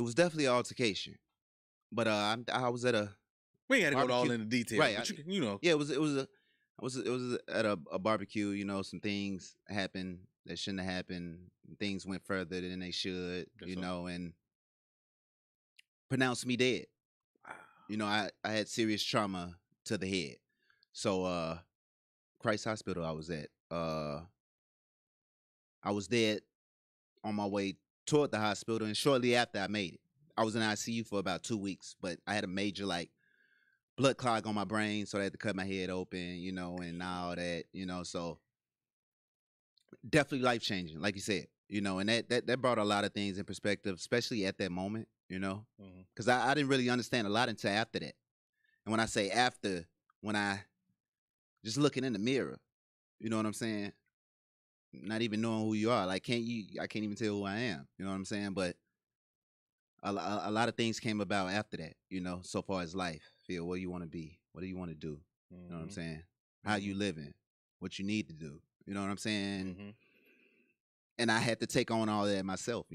was definitely an altercation. But I was at a We ain't got to go all barbecue. into detail. Right, But you know. Yeah, it was at a barbecue. Some things happened that shouldn't have happened. Things went further than they should. Yes, sir. And pronounced me dead. Wow. I had serious trauma to the head. So Christ Hospital I was at. I was dead on my way toward the hospital, and shortly after I made it. I was in ICU for about 2 weeks, but I had a major blood clog on my brain, so I had to cut my head open, and all that, so definitely life changing, like you said, and that brought a lot of things in perspective, especially at that moment, because I didn't really understand a lot until after that. And when I say after, when I just looking in the mirror, you know what I'm saying? Not even knowing who you are. I can't even tell who I am. You know what I'm saying? But a lot of things came about after that, so far as life. Phil, where you want to be? What do you want to do? You know what I'm saying? How you living? What you need to do? You know what I'm saying? And I had to take on all that myself,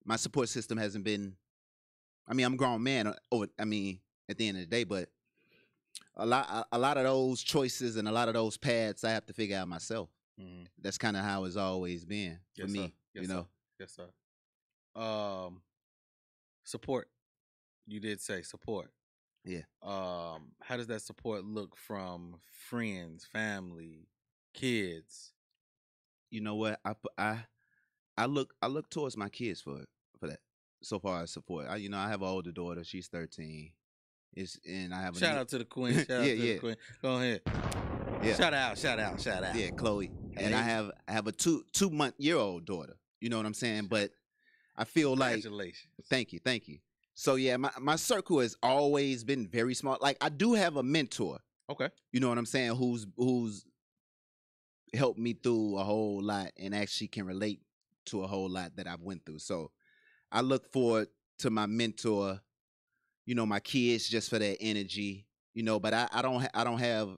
My support system hasn't been, I'm a grown man, at the end of the day, but a lot of those choices and a lot of those paths I have to figure out myself. That's kind of how it's always been for me, Sir. Yes, sir. Support. You did say support. Yeah. How does that support look from friends, family, kids? You know what? I look towards my kids for that. So far as support, I have an older daughter. She's 13. And I have shout out to the queen. Shout out to the queen. Go ahead. Yeah. Shout out. Yeah, Chloe. Hey. And I have a 2-month-year-old daughter. You know what I'm saying? But I feel like, congratulations. Thank you. So yeah, my circle has always been very small. Like, I do have a mentor. Okay. You know what I'm saying? Who's helped me through a whole lot and actually can relate to a whole lot that I've went through. So I look forward to my mentor, my kids, just for that energy, but I don't have,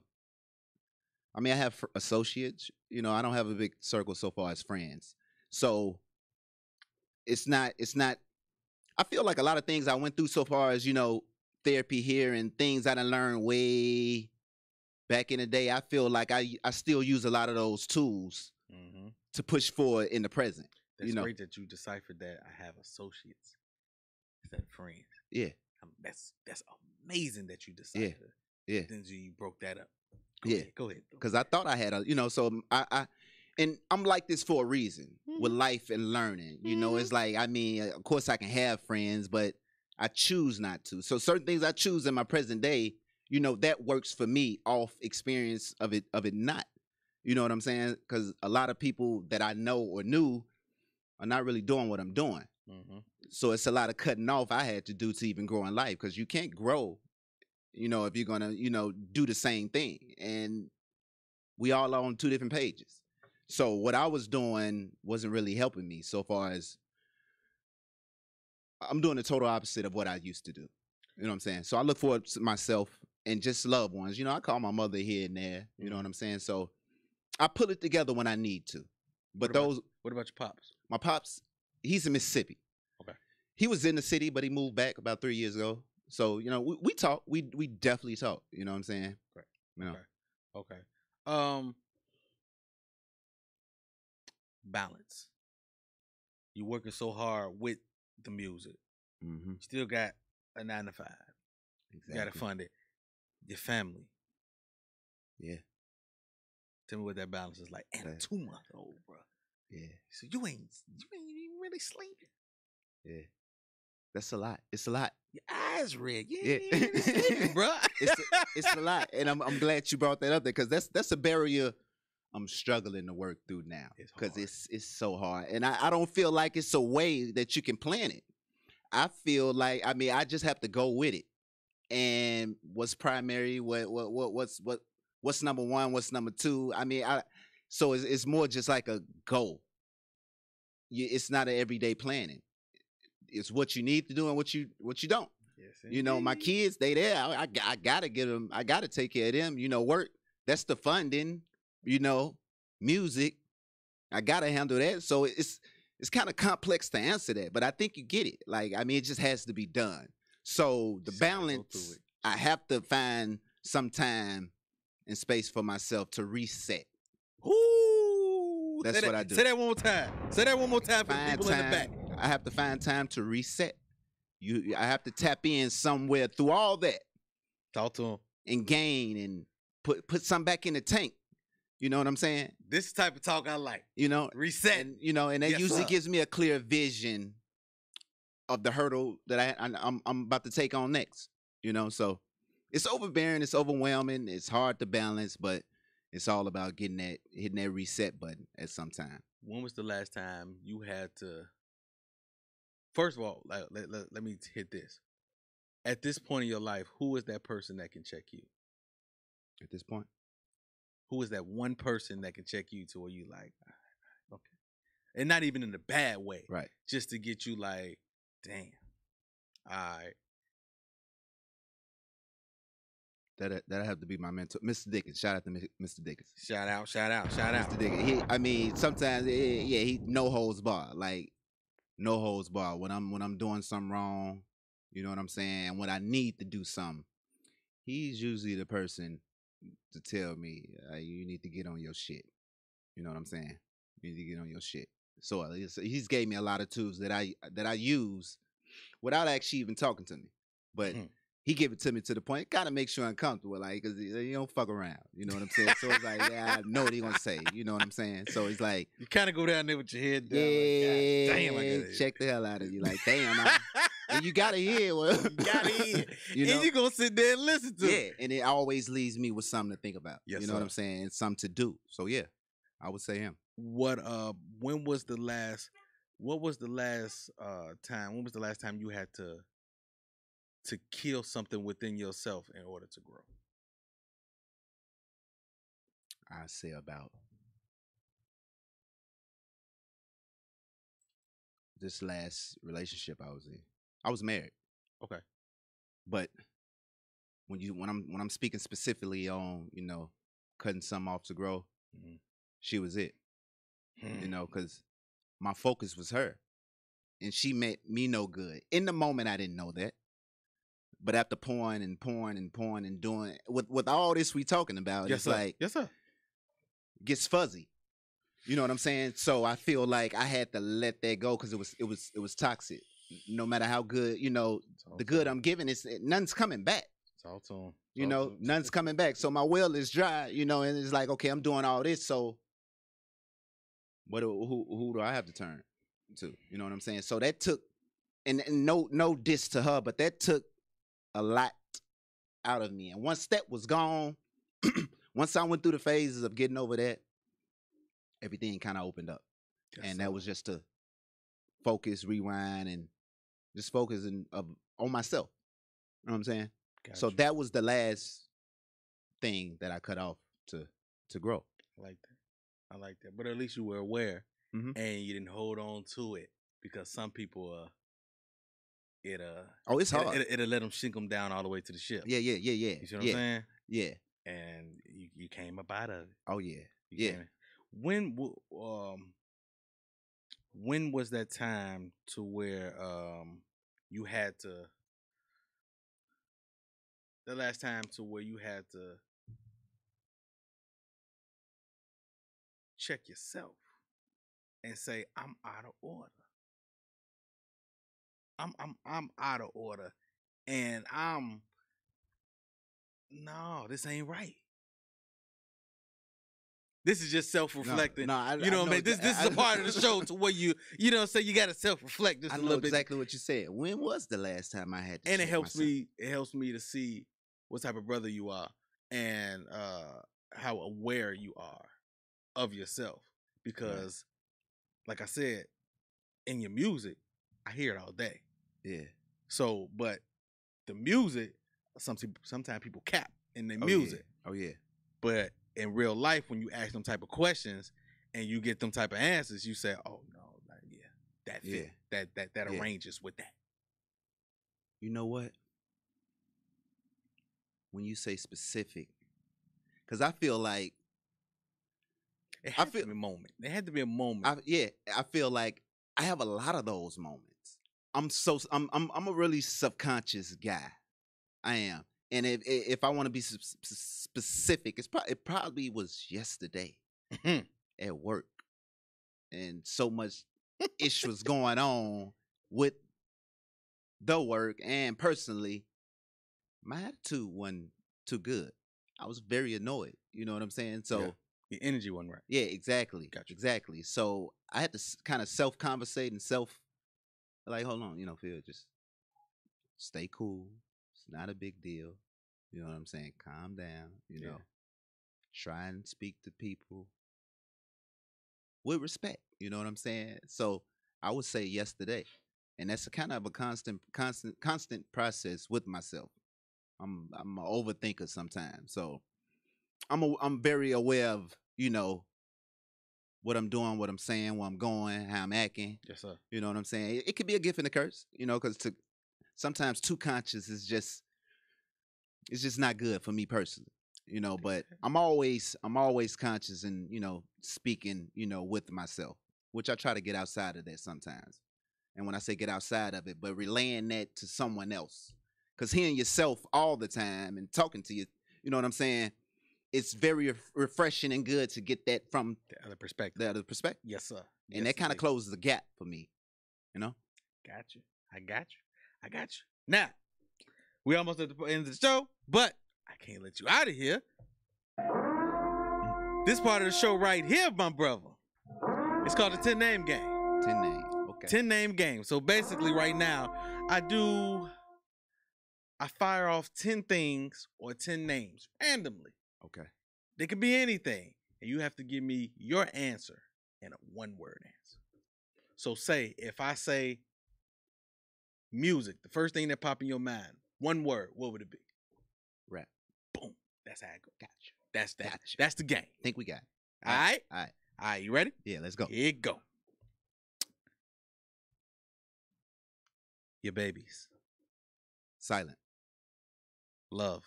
I have associates, I don't have a big circle so far as friends. So it's not, I feel like a lot of things I went through so far as, therapy here and things I done learned way back in the day. I feel like I still use a lot of those tools to push forward in the present. That's great that you deciphered that. I have associates. Is that friends? Yeah. That's amazing that you deciphered. Yeah. Then you broke that up. Go ahead. Because I thought I had a, so and I'm like this for a reason with life and learning. It's like, I mean, of course I can have friends, but I choose not to. So certain things I choose in my present day, that works for me off experience of it not. You know what I'm saying? Because a lot of people that I know or knew are not really doing what I'm doing. So it's a lot of cutting off I had to do to even grow in life, because you can't grow, if you're going to, do the same thing. And we all are on 2 different pages. So what I was doing wasn't really helping me, so far as I'm doing the total opposite of what I used to do. You know what I'm saying? So I look forward to myself and just loved ones. I call my mother here and there. You know what I'm saying? So I pull it together when I need to. But what about your pops? My pops, he's in Mississippi. Okay. He was in the city, but he moved back about 3 years ago. So, we talk. We definitely talk. You know what I'm saying? Right. Okay. Balance. You working so hard with the music. You still got a 9 to 5. Exactly. You got to fund it. Your family. Yeah. Tell me what that balance is like. And a 2-month-old, bro. Yeah. So you ain't even really sleeping. Yeah. That's a lot. It's a lot. Your eyes red. You ain't even really sleeping, bro. It's a lot. And I'm glad you brought that up there, because that's a barrier I'm struggling to work through now, because it's so hard. And I don't feel like it's a way that you can plan it. I feel like, I mean, I just have to go with it. And what's primary, what's number one, what's number two. I mean, so it's more just like a goal. It's not an everyday planning. It's what you need to do and what you don't. Yes, my kids, they there. I gotta get them. I gotta take care of them. Work. That's the funding. Music. I gotta handle that. So it's kind of complex to answer that, but I think you get it. Like, I mean, it just has to be done. So the balance, I have to find some time and space for myself to reset. Ooh, that's what I do. Say that one more time. Say that one more time for people in the back. I have to find time to reset. I have to tap in somewhere through all that. Talk to him. And gain and put something back in the tank. You know what I'm saying? This is the type of talk I like. Reset. And, and that usually gives me a clear vision of the hurdle that I'm about to take on next. So it's overbearing, it's overwhelming, it's hard to balance, but it's all about hitting that reset button at some time. When was the last time you had to? First of all, let me hit this. At this point in your life, who is that person that can check you? At this point? Who is that one person that can check you to where you like, okay. And not even in a bad way. Right. Just to get you like, damn. All right. That'll have to be my mentor, Mr. Dickens. Shout out to Mr. Dickens. Shout out. Mr. Dickens. Sometimes, he no holds bar. Like, no holds bar. When I'm doing something wrong, you know what I'm saying? When I need to do something, he's usually the person to tell me, you need to get on your shit. You know what I'm saying? You need to get on your shit. So he's gave me a lot of tools that I use without actually even talking to me. But he gave it to me to the point, it kind of makes you uncomfortable, like, because you don't fuck around. You know what I'm saying? So it's like, yeah, I know what he's going to say. You know what I'm saying? So it's like, you kind of go down there with your head down. Yeah, like, damn, I gotta check the hell out of you. Like, damn, and you got to hear. Well, you got to hear. And you're going to sit there and listen to it. Yeah, and it always leaves me with something to think about. Yes, you know what I'm saying? And something to do. So, yeah, I would say him. When was the last time you had to kill something within yourself in order to grow? I say about this last relationship I was in. I was married. Okay. But when I'm speaking specifically on, cutting something off to grow, she was it. Because my focus was her. And she meant me no good. In the moment, I didn't know that. But after pouring and doing, with all this we talking about, yes, it's sir. like, yes, sir. Gets fuzzy. You know what I'm saying? So I feel like I had to let that go because it was toxic. No matter how good, the good I'm giving, nothing's coming back. Talk to him. You know, none's coming back. So my well is dry, you know, and it's like, okay, I'm doing all this. So who do I have to turn to? You know what I'm saying? So that took, and no diss to her, but that took a lot out of me. And once that was gone, once I went through the phases of getting over that, everything kind of opened up. Yes, and sir. that was just to focus, rewind, and just focus on myself. You know what I'm saying? So Gotcha. that was the last thing that I cut off to grow. I like that. I like that. But at least you were aware Mhm. and you didn't hold on to it, because some people Oh, it's hard. it'll let them sink them down all the way to the ship. Yeah. You see what I'm saying? Yeah. And you came up out of it. Oh yeah. You Yeah. came- When was that time to where you had to, the last time to where you had to check yourself and say, I'm out of order. I'm out of order, and no, this ain't right. This is just self-reflecting. You know what I mean? This is a part of the show to where you know what I'm saying, you got to self-reflect just I a know little bit. exactly what you said. When was the last time I had to And it check helps myself? me. It helps me to see what type of brother you are and how aware you are of yourself. Because, like I said, in your music, I hear it all day. Yeah. So, but the music, sometimes people cap in their Oh, music. Yeah. Oh yeah. But in real life, when you ask them type of questions and you get them type of answers, you say, "Oh no, yeah, that fit, that Yeah. arranges with that." You know what? When you say specific, because I feel like It had to be a moment. There had to be a moment. I feel like I have a lot of those moments. I'm a really subconscious guy. I am. And if I want to be specific, it probably was yesterday at work, and so much issues going on with the work, and personally, my attitude wasn't too good. I was very annoyed. You know what I'm saying? So your energy wasn't right. yeah, exactly, Gotcha. exactly. So I had to kind of self-conversate and like, hold on, Phil, just stay cool. It's not a big deal. You know what I'm saying? Calm down, know. Try and speak to people with respect. You know what I'm saying? So I would say yesterday. And that's a kind of a constant process with myself. I'm an overthinker sometimes. So I'm very aware of, what I'm doing, what I'm saying, where I'm going, how I'm acting. Yes, sir. You know what I'm saying? It could be a gift and a curse, because sometimes too conscious is just not good for me personally, but I'm always conscious and, speaking, with myself, which I try to get outside of that sometimes. And when I say get outside of it, but relaying that to someone else, because hearing yourself all the time and talking to you, you know what I'm saying? It's very refreshing and good to get that from the other perspective. Yes, sir. And that kind of closes the gap for me, Got you. I got you. Now, we almost at the end of the show, but I can't let you out of here. This part of the show right here, my brother, it's called the 10-name game. 10 name. Okay. 10-name game. So basically right now, I fire off 10 things or 10 names randomly. Okay. They could be anything. And you have to give me your answer in a one-word answer. So say, if I say music, the first thing that pop in your mind, one word, what would it be? Rap. Boom. That's how it goes. Gotcha. That's that. Gotcha. That's the game. Think we got it. All right? All right. All right, you ready? Yeah, let's go. Here you go. Your babies. Silent. Love.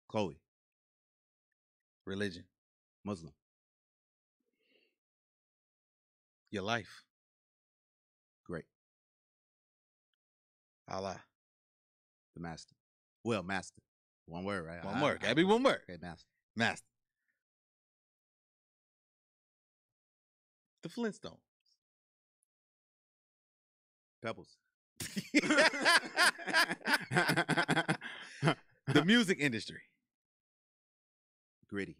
Chloe. Religion. Muslim. Your life. Great. Allah. The master. Well, master. One word, right? One word. Gotta be one word. Okay, master. Master. The Flintstones. Pebbles. The music industry. Gritty.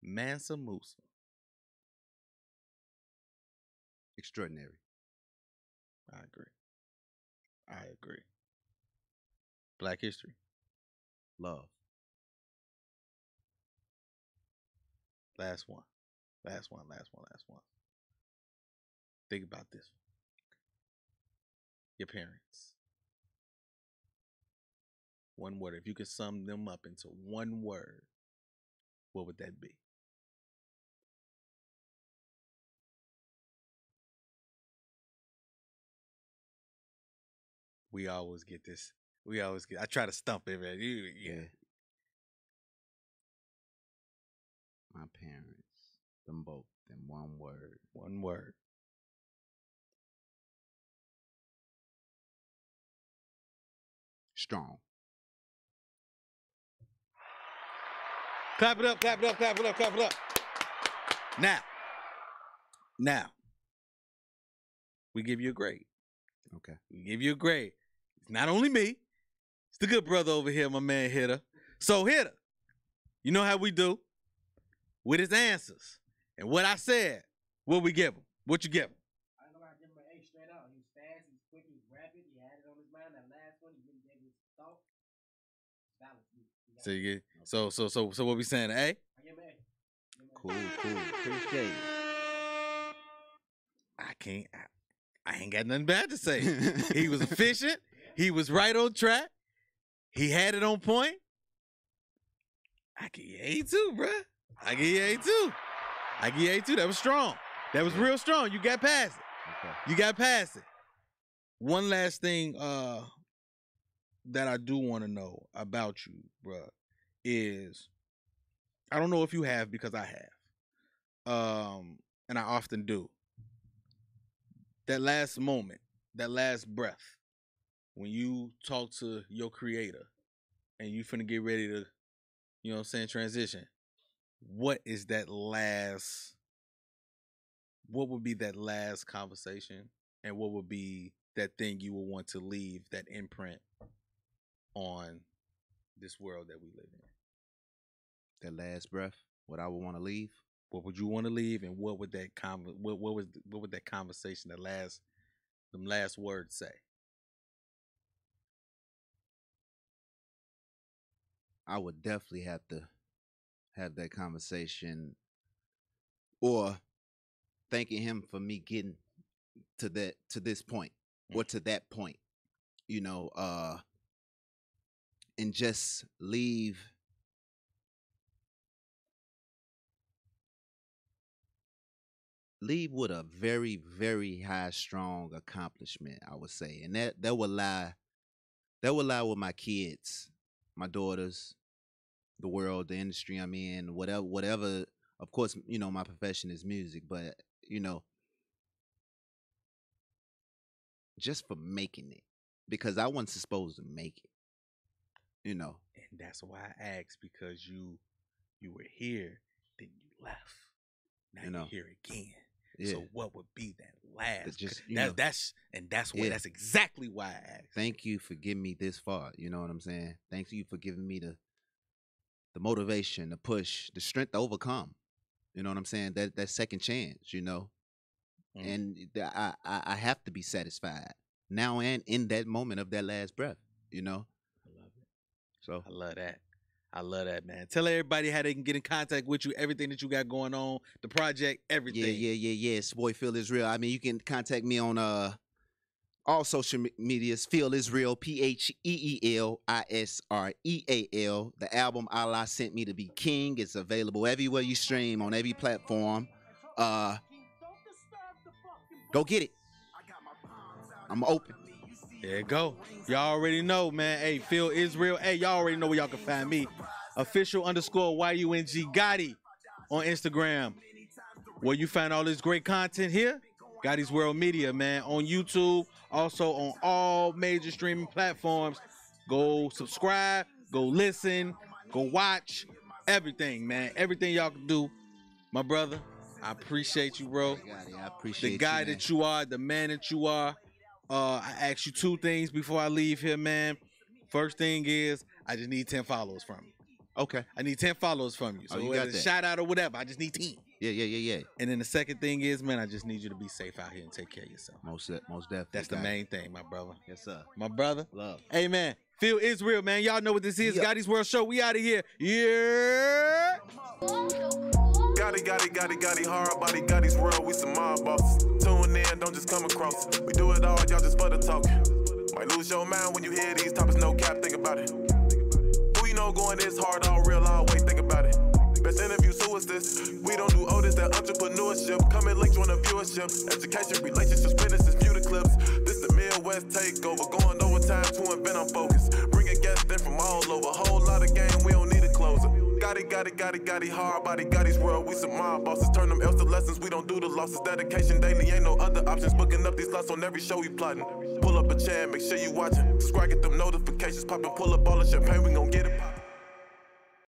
Mansa Musa. Extraordinary. I agree. Black history. Love. Last one. Think about this. Your parents. One word. If you could sum them up into one word, what would that be? We always get this. I try to stump it, man. Yeah. My parents. Them both. Them one word. One word. Strong. Clap it up. Now, we give you a grade. Okay. We give you a grade. It's not only me. It's the good brother over here, my man Hitter. So Hitter, you know how we do with his answers. And what I said, what we give him? What you give him? I don't know how to give him an A straight out. He was fast, he was quick, he was rapid, he had it on his mind. That last one, he didn't give his thought. Balance. So what we saying? A? I give him an A. Cool. Appreciate it. I ain't got nothing bad to say. He was efficient. He was right on track. He had it on point. I give you A too, bruh. I give you A too. That was strong. That was real strong. You got past it. Okay. You got past it. One last thing that I do want to know about you, bruh, is I don't know if you have, because I have. And I often do. That last moment, that last breath, when you talk to your creator and you finna get ready to, you know what I'm saying, transition, what would be that last conversation, and what would be that thing you would want to leave, that imprint on this world that we live in? That last breath, what I would want to leave? What would you want to leave, and what would that what would that conversation, them last words say? I would definitely have to have that conversation, or thanking him for me getting to this point, or to that point, and just leave with a very, very high, strong accomplishment, I would say. And that would lie with my kids, my daughters, the world, the industry I'm in, whatever. Of course, my profession is music, but just for making it, because I wasn't supposed to make it, And that's why I asked, because you were here, then you left. Now you're here again. Yeah. So what would be that last? That's exactly why I asked. Thank you for getting me this far. You know what I'm saying? Thank you for giving me the motivation, the push, the strength to overcome. You know what I'm saying? That second chance. And I have to be satisfied now and in that moment of that last breath. I love it. So I love that, man. Tell everybody how they can get in contact with you, everything that you got going on, the project, everything. Yeah. It's boy Pheel IsReal. I mean, you can contact me on all social medias. Pheel IsReal, PheelIsReal. The album Allah Sent Me to Be King is available everywhere you stream, on every platform. Go get it. I'm open. There you go. Y'all already know, man. Hey, Pheel IsReal. Hey, y'all already know where y'all can find me. Official_YUNG Gotti on Instagram. Where you find all this great content here. Gotti's World Media, man. On YouTube. Also on all major streaming platforms. Go subscribe. Go listen. Go watch. Everything, man. Everything y'all can do. My brother, I appreciate you, bro. Gotti, I appreciate the guy you, man. that you are, the man that you are. I asked you 2 things before I leave here, man. First thing is, I just need 10 followers from you. Okay. I need 10 followers from you. So you whether got it's a that. shout out or whatever, I just need 10. Yeah. And then the second thing is, man, I just need you to be safe out here and take care of yourself. Most definitely. That's the main thing, my brother. Yes, sir. My brother. Love. Hey, man. Pheel IsReal, man. Y'all know what this is. Yep. Gotti's World Show. We out of here. Yeah. Gotti, hard body, Gotti's world, we some mob bosses. Tune in, don't just come across. We do it all, y'all just for the talk. Might lose your mind when you hear these topics, no cap, think about it. Who you know going this hard, all real, always think about it. Best interview, so is this. We don't do all this, that entrepreneurship. Come and link, join the viewership. Education, relationships, businesses, view the clips. This the Midwest takeover, going overtime to invent on focus. Bringing guests in from all over, whole lot of game, we don't need a closer. Gotti, hard body, Gotti's world, we some mob bosses. Turn them L's to lessons, we don't do the losses. Dedication daily, ain't no other options. Booking up these slots on every show we plotting. Pull up a chair, make sure you watching. Subscribe, get them notifications popping. Pull up all the champagne, we gon' get it poppin'.